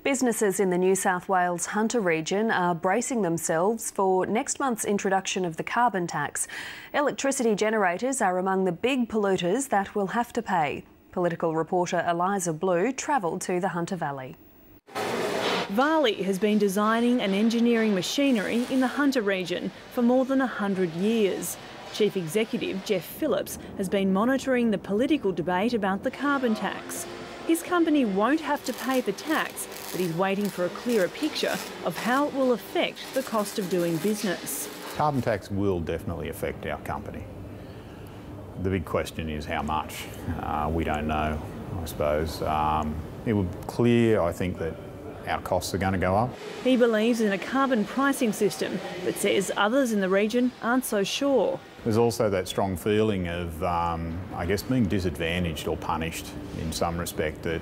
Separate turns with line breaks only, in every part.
Businesses in the New South Wales Hunter Region are bracing themselves for next month's introduction of the carbon tax. Electricity generators are among the big polluters that will have to pay. Political reporter Eliza Blue travelled to the Hunter Valley.
Varley has been designing and engineering machinery in the Hunter Region for more than 100 years. Chief Executive Jeff Phillips has been monitoring the political debate about the carbon tax. His company won't have to pay the tax, but he's waiting for a clearer picture of how it will affect the cost of doing business.
Carbon tax will definitely affect our company. The big question is how much. We don't know, I suppose. It would be clear, I think, that our costs are going to go up.
He believes in a carbon pricing system, but says others in the region aren't so sure.
There's also that strong feeling of, I guess, being disadvantaged or punished in some respect, that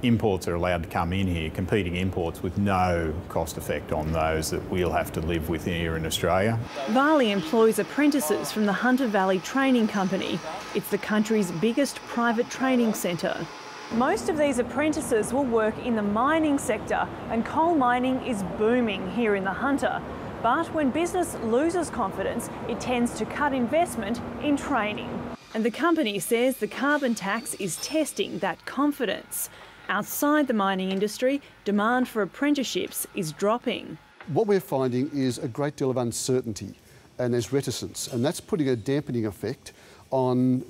imports are allowed to come in here, competing imports with no cost effect on those that we'll have to live with here in Australia.
Varley employs apprentices from the Hunter Valley Training Company. It's the country's biggest private training centre. Most of these apprentices will work in the mining sector, and coal mining is booming here in the Hunter. But when business loses confidence, it tends to cut investment in training. And the company says the carbon tax is testing that confidence. Outside the mining industry, demand for apprenticeships is dropping.
What we're finding is a great deal of uncertainty, and there's reticence, and that's putting a dampening effect on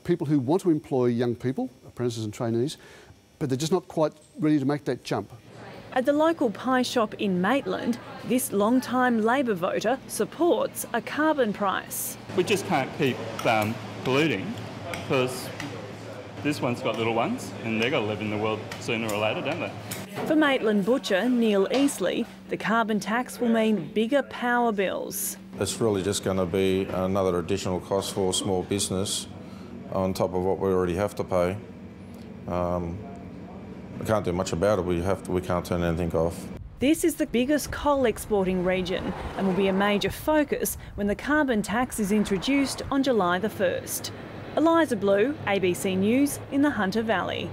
people who want to employ young people, apprentices and trainees, but they're just not quite ready to make that jump.
At the local pie shop in Maitland, this long-time Labor voter supports a carbon price.
We just can't keep polluting, because this one's got little ones and they've got to live in the world sooner or later, don't they?
For Maitland butcher Neil Eastley, the carbon tax will mean bigger power bills.
It's really just going to be another additional cost for small business on top of what we already have to pay. We can't do much about it. We can't turn anything off.
This is the biggest coal exporting region and will be a major focus when the carbon tax is introduced on July the 1st. Eliza Blue, ABC News in the Hunter Valley.